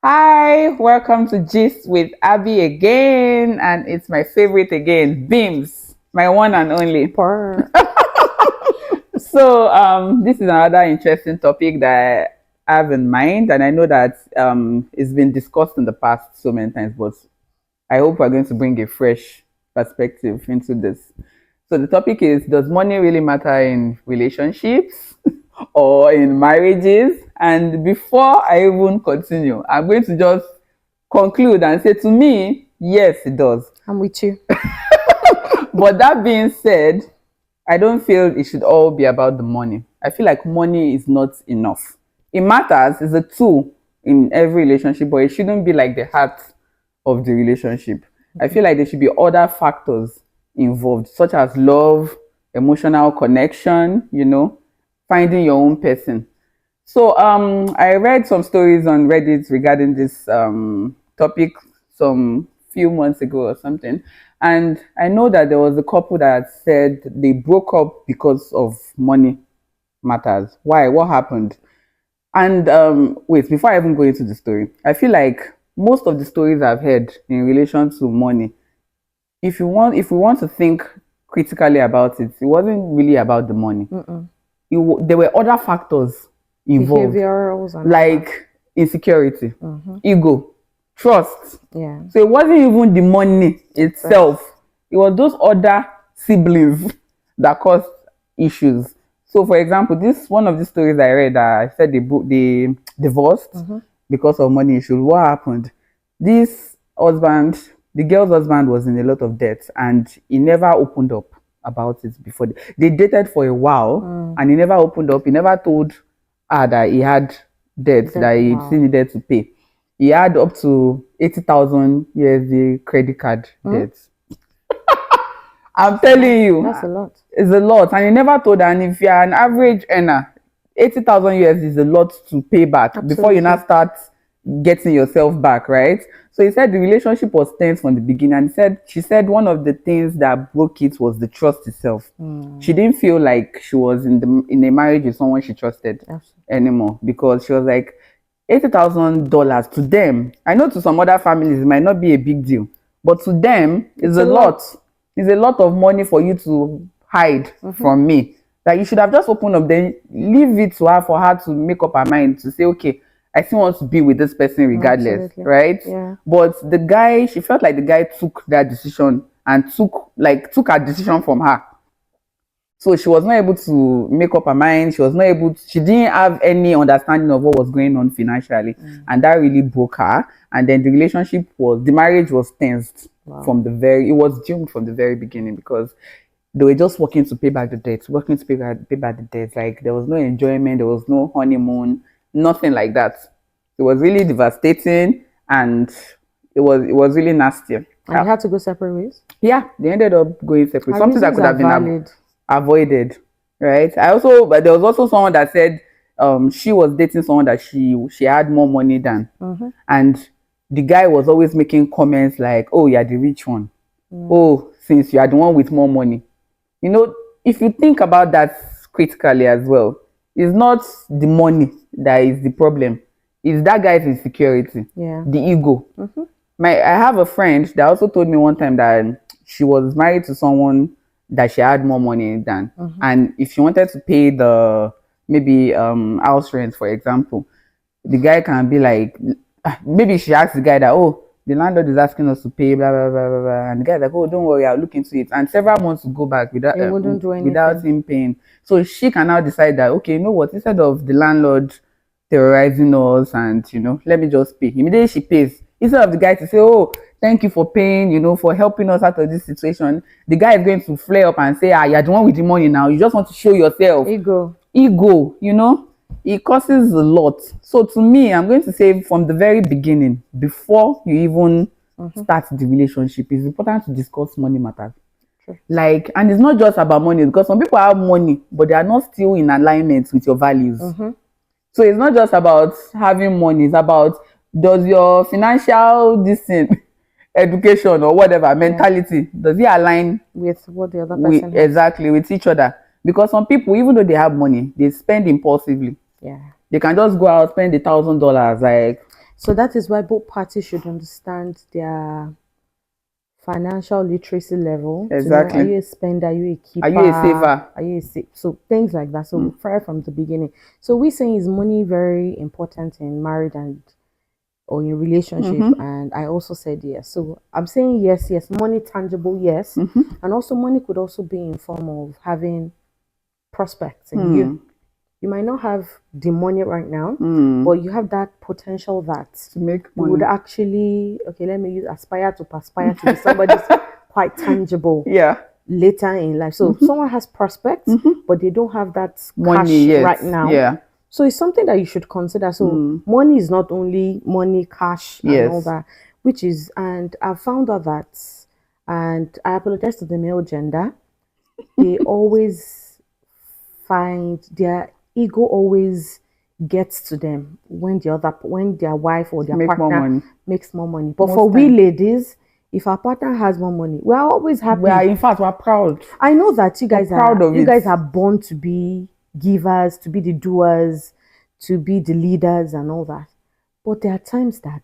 Hi, welcome to Gist with Abby again, and it's my favorite again, Beams, my one and only. Purr. This is another interesting topic that I have in mind, and I know that it's been discussed in the past so many times, but I hope we're going to bring a fresh perspective into this. So the topic is: does money really matter in relationships or in marriages? And before I even continue, I'm going to just conclude and say to me, yes, it does. I'm with you. But that being said, I don't feel it should all be about the money. I feel like money is not enough. It matters, it's a tool in every relationship, but it shouldn't be like the heart of the relationship. I feel like there should be other factors involved, such as love, emotional connection, finding your own person. I read some stories on Reddit regarding this topic some few months ago or something, and I know that there was a couple that said they broke up because of money matters. Why? What happened? And wait, before I even go into the story, I feel like most of the stories I've heard in relation to money, if we want to think critically about it, it wasn't really about the money. Mm-mm. There were other factors involved, Behaviorals and like insecurity, ego, trust. yeah. So it wasn't even the money itself, it was those other siblings that caused issues. So, for example, this one of the stories I read, I said they divorced because of money issues. What happened? This husband, the girl's husband, was in a lot of debt, and he never opened up about it before. They dated for a while, and he never opened up. He never told her that he had debts that he still needed to pay. He had up to 80,000 USD credit card debts. I'm telling you, That's a lot. it's a lot. And he never told her, and if you're an average earner, 80,000 USD is a lot to pay back before you now start getting yourself back, right? So he said the relationship was tense from the beginning, and she said one of the things that broke it was the trust itself. She didn't feel like she was in a marriage with someone she trusted anymore, because she was like, $80,000 to them. I know to some other families it might not be a big deal, but to them it's a lot. It's a lot of money for you to hide from me. That you should have just opened up, then leave it to her for her to make up her mind to say, okay, I still want to be with this person regardless. Absolutely. Right? Yeah. But the guy, she felt like the guy took that decision and took her decision from her. So she was not able to make up her mind. She didn't have any understanding of what was going on financially. And that really broke her. And then the marriage was tensed it was doomed from the very beginning, because they were just working to pay back the debts, pay back the debts. Like, there was no enjoyment, there was no honeymoon, nothing like that. It was really devastating, and it was really nasty. And you had to go separate ways? Yeah, they ended up going separate. Something that could have been avoided, right? But there was also someone that said she was dating someone that she had more money than, and the guy was always making comments like, "Oh, you're the rich one. Oh, since you are the one with more money." If you think about that critically as well, it's not the money that is the problem. It's that guy's insecurity, the ego. I have a friend that also told me one time that she was married to someone that she had more money than, and if she wanted to pay the maybe house rent, for example, the guy can be like, maybe she asked the guy that, oh, the landlord is asking us to pay blah blah blah blah, blah. And the guy's like, oh, don't worry, I'll look into it, and several months to go back without without him paying. So she can now decide that, okay, you know what, instead of the landlord terrorizing us and let me just pay. Immediately she pays, instead of the guy to say, oh, thank you for paying, for helping us out of this situation, the guy is going to flare up and say, you're the one with the money now, you just want to show yourself. Ego, it causes a lot. So to me, I'm going to say from the very beginning, before you even start the relationship, it's important to discuss money matters. Like, and it's not just about money, because some people have money but they are not still in alignment with your values. So it's not just about having money, it's about, does your financial education or whatever mentality, does it align with what the other person has? Exactly, with each other? Because some people, even though they have money, they spend impulsively. Yeah, they can just go out, spend $1,000, like So that is why both parties should understand their financial literacy level. Exactly. Are you a spender? Are you a keeper? Are you a saver? Are you a so things like that. So right from the beginning. So we saying is money very important in marriage and or in relationship, and I also said yes. So I'm saying yes, money tangible, yes, and also money could also be in form of having prospects in you. You might not have the money right now, but you have that potential that to make you money. would actually, okay, let me use aspire to be somebody's quite tangible later in life. So someone has prospects, but they don't have that money cash right now. Yeah. So it's something that you should consider. So money is not only money, cash, and all that, which is, and I found out that, and I apologize to the male gender, they always find their ego always gets to them when their wife or their partner makes more money. But for we ladies, if our partner has more money, we are always happy. In fact, we're proud. I know that you guys are born to be givers, to be the doers, to be the leaders and all that. But there are times that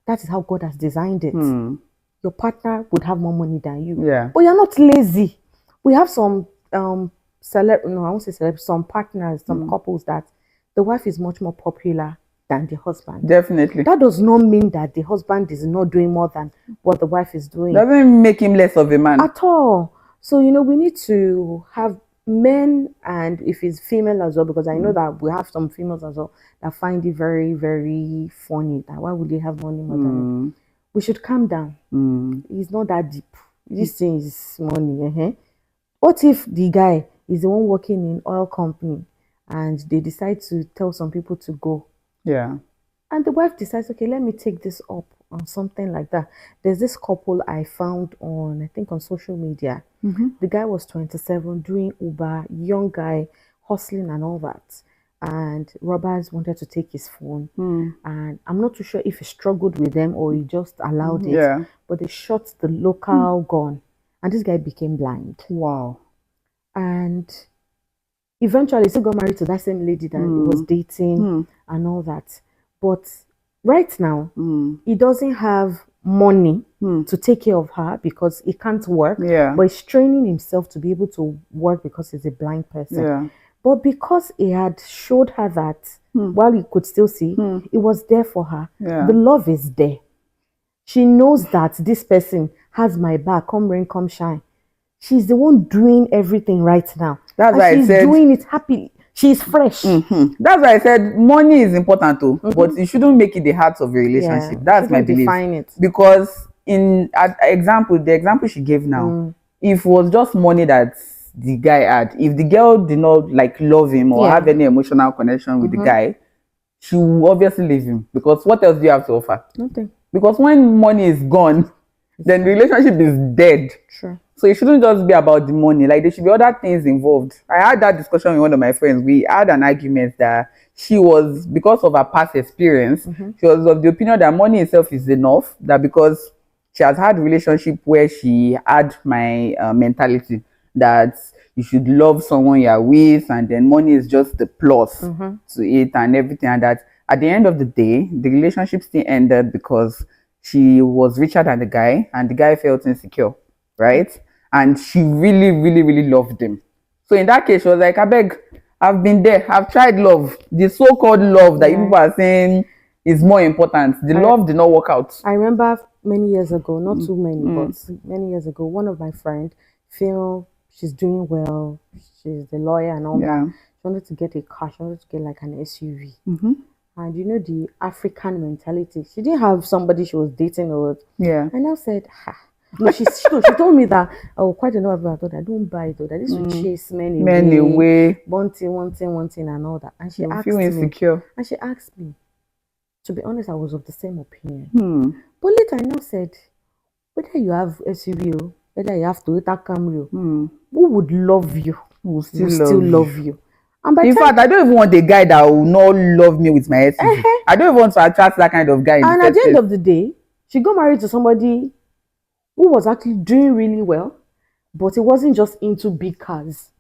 is how God has designed it. Your partner would have more money than you. Yeah. But you're not lazy. We have some some partners, some couples that the wife is much more popular than the husband. Definitely. That does not mean that the husband is not doing more than what the wife is doing. Doesn't make him less of a man. At all. So, we need to have men, and if it's female as well, because I know that we have some females as well that find it very, very funny that why would they have money more than it? We should calm down. It's not that deep. This thing is money. What if the guy is the one working in oil company and they decide to tell some people to go? Yeah. And the wife decides, okay, let me take this up on something like that. There's this couple I found I think on social media. The guy was 27, doing Uber, young guy, hustling and all that. And robbers wanted to take his phone. And I'm not too sure if he struggled with them or he just allowed it. Yeah. But they shot the local gun. And this guy became blind. Wow. And eventually he still got married to that same lady that he was dating and all that. But right now, he doesn't have money to take care of her because he can't work. Yeah. But he's training himself to be able to work because he's a blind person. Yeah. But because he had showed her that while he could still see, it was there for her. Yeah. The love is there. She knows that this person has my back, come rain, come shine. She's the one doing everything right now. That's why I said she's doing it happily. She's fresh. That's why I said money is important too, but you shouldn't make it the heart of your relationship. That's my belief. Define it. Because the example she gave now, if it was just money that the guy had, if the girl did not love him or have any emotional connection with the guy, she will obviously leave him. Because what else do you have to offer? Nothing. Because when money is gone, then the relationship is dead. Sure. So it shouldn't just be about the money. There should be other things involved. I had that discussion with one of my friends. We had an argument that she was, because of her past experience, she was of the opinion that money itself is enough. That because she has had a relationship where she had my mentality that you should love someone you're with, and then money is just the plus to it and everything. And that at the end of the day, the relationship still ended because she was richer than the guy, and the guy felt insecure, right? And she really, really, really loved him. So in that case, she was like, I beg, I've been there. I've tried love. The so-called love that people are saying is more important. The love did not work out. I remember many years ago, not too many, but many years ago, one of my friends, she's doing well. She's the lawyer and all that. She wanted to get a car. She wanted to get like an SUV. And the African mentality. She didn't have somebody she was dating or. Yeah. And I said, no, she told me that quite a lot of people thought I don't buy it though, that this will chase men away. One thing and all that. And she asked feel insecure. me. And she asked me. To be honest, I was of the same opinion. But later I now said, whether you have SUV, whether you have Toyota Camry, who would love you? Will still love you. And in fact, I don't even want a guy that will not love me with my SUV. I don't even want to attract that kind of guy. And at the end of the day, she got married to somebody who was actually doing really well, but he wasn't just into big cars.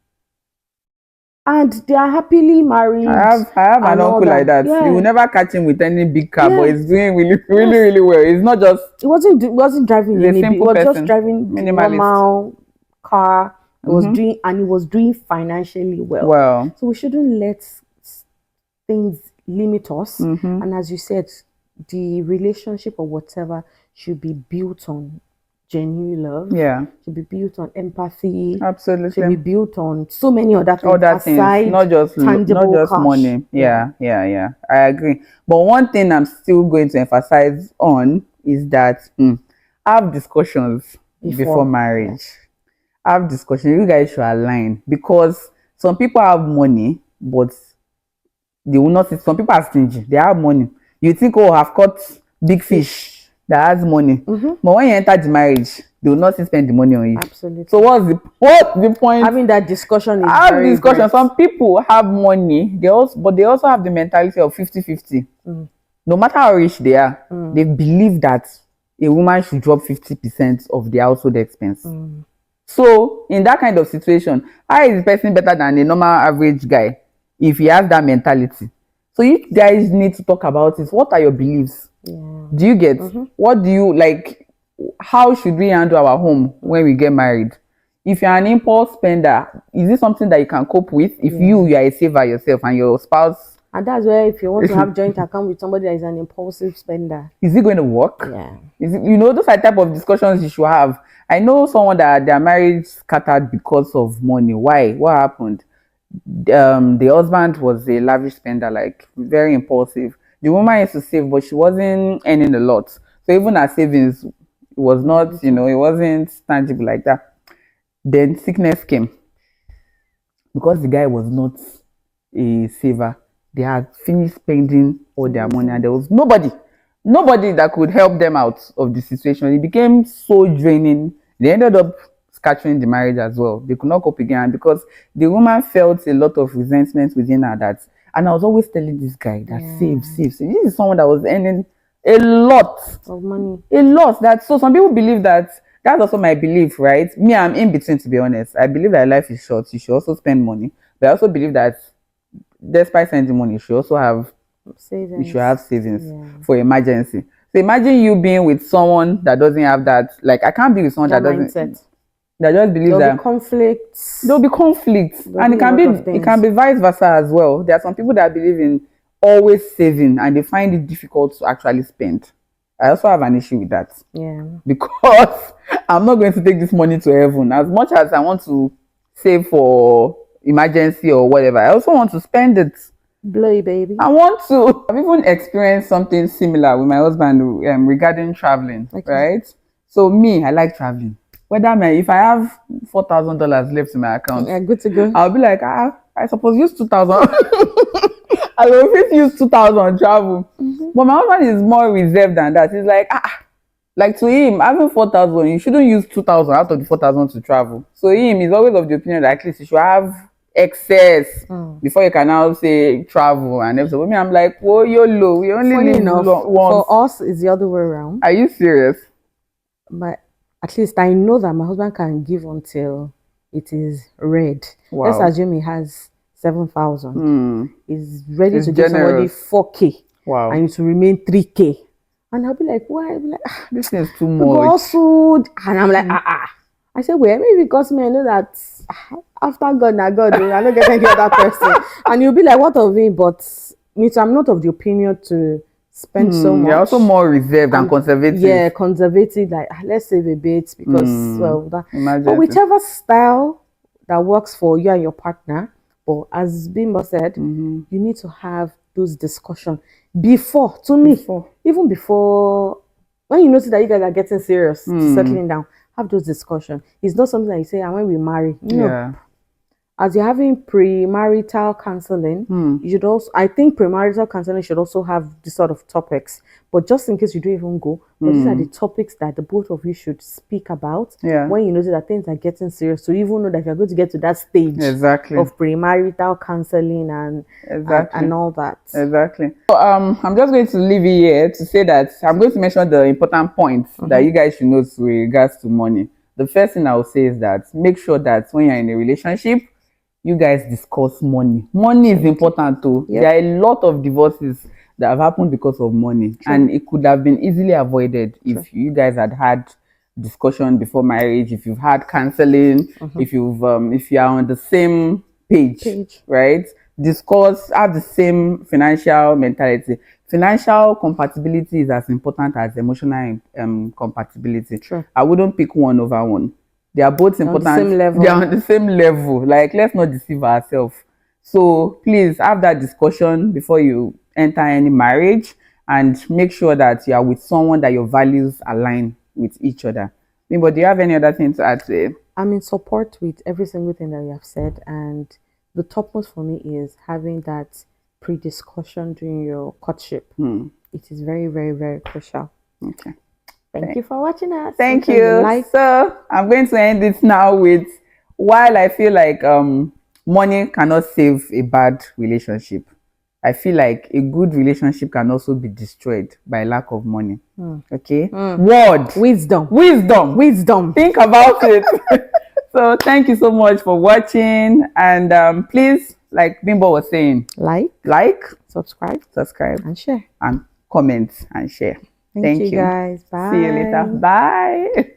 and they are happily married. I have an uncle like that. You will never catch him with any big car, but he's doing really well. It's not just. It wasn't driving a simple He was person. just driving the normal car. It was doing financially well. Well, so we shouldn't let things limit us. And as you said, the relationship or whatever should be built on genuine love. Yeah. Should be built on empathy. Absolutely. Should be built on so many other things. Not just money. Yeah. I agree. But one thing I'm still going to emphasize on is that have discussions before marriage. Have discussions. You guys should align, because some people have money, but they will not. Some people are stingy. They have money. You think, oh, I've caught big fish that has money. But when you enter the marriage, they will not spend the money on you. Absolutely. So what's the point? Having that discussion is have discussion. Great. Some people have money, but they also have the mentality of 50-50. No matter how rich they are, they believe that a woman should drop 50% of the household expense. So in that kind of situation, how is the person better than a normal average guy if he has that mentality? So you guys need to talk about it. What are your beliefs? Do you get? What do you like? How should we handle our home when we get married? If you're an impulse spender, is this something that you can cope with? If you are a saver yourself and your spouse, and that's where, if you want to have joint account with somebody that is an impulsive spender, is it going to work? Yeah. Is it, those are type of discussions you should have. I know someone that their marriage scattered because of money. Why? What happened? The husband was a lavish spender, like very impulsive. The woman used to save, but she wasn't earning a lot. So even her savings was not, it wasn't tangible like that. Then sickness came. Because the guy was not a saver, they had finished spending all their money, and there was nobody that could help them out of the situation. It became so draining. They ended up scattering the marriage as well. They could not cope again, because the woman felt a lot of resentment within her. And I was always telling this guy that save. This is someone that was earning a lot of money. So some people believe that. That's also my belief, right? Me, I'm in between, to be honest. I believe that life is short. You should also spend money. But I also believe that despite spending money, you should also have savings. You should have savings for emergency. So imagine you being with someone that doesn't have that. Like, I can't be with someone that doesn't. Mindset. That just believes There'll be conflicts. There'll be conflicts. And it can be vice versa as well. There are some people that believe in always saving, and they find it difficult to actually spend. I also have an issue with that. Yeah. Because I'm not going to take this money to heaven. As much as I want to save for emergency or whatever, I also want to spend it. Blowy baby. I want to. I've even experienced something similar with my husband regarding traveling, right? So me, I like traveling. If I have $4,000 left in my account, good to go. I'll be like, I suppose use 2,000. I will use 2,000 travel. But my husband is more reserved than that. He's like, like to him, having 4,000, you shouldn't use 2,000 out of the 4,000 to travel. So him is always of the opinion that at least you should have excess before you can now say travel and everything. With me, I'm like, whoa, YOLO. We only live once. For us, it's the other way around. Are you serious? But at least I know that my husband can give until it is red. Wow. Let's assume he has 7,000. He's ready to give somebody 4K. Wow. And to remain 3K. And I'll be like, why? I'll be like, this is too much. And I'm like, I said, well, maybe because me, I know that after God, now God, I'm not getting to that person. And you'll be like, what of me? But me too, I'm not of the opinion to spend so much. You're also more reserved and conservative. Yeah, conservative. Like, let's save a bit because but whichever style that works for you and your partner. But as Bimbo said, you need to have those discussions before. Even before, when you notice that you guys are getting serious, settling down, have those discussions. It's not something that you say, and when we marry, yeah. As you're having premarital counseling, you should also, I think premarital counseling should also have this sort of topics. But just in case you don't even go, but these are the topics that the both of you should speak about when you notice that things are getting serious. So you even know that you're going to get to that stage of premarital counseling and all that. Exactly. So, I'm just going to leave it here to say that I'm going to mention the important points that you guys should know with regards to money. The first thing I will say is that make sure that when you're in a relationship, you guys discuss money. Money is important too. Yep. There are a lot of divorces that have happened because of money. True. And it could have been easily avoided if you guys had discussion before marriage, if you've had counseling, if you are on the same page, right? Discuss, have the same financial mentality. Financial compatibility is as important as emotional compatibility. Sure. I wouldn't pick one over one. They are both important. On the same level. They are on the same level. Like, let's not deceive ourselves. So please have that discussion before you enter any marriage, and make sure that you are with someone that your values align with each other. But do you have any other thing to add to it? I'm in support with every single thing that you have said, and the topmost for me is having that pre-discussion during your courtship. It is very, very, very crucial. Okay. Thank you for watching us. Thank you. So I'm going to end it now with, while I feel like money cannot save a bad relationship, I feel like a good relationship can also be destroyed by lack of money. Okay? Word. Wisdom. Think about it. So thank you so much for watching, and please, like Bimbo was saying, like, subscribe, and share, and comment and share. Thank you guys. Bye. See you later. Bye.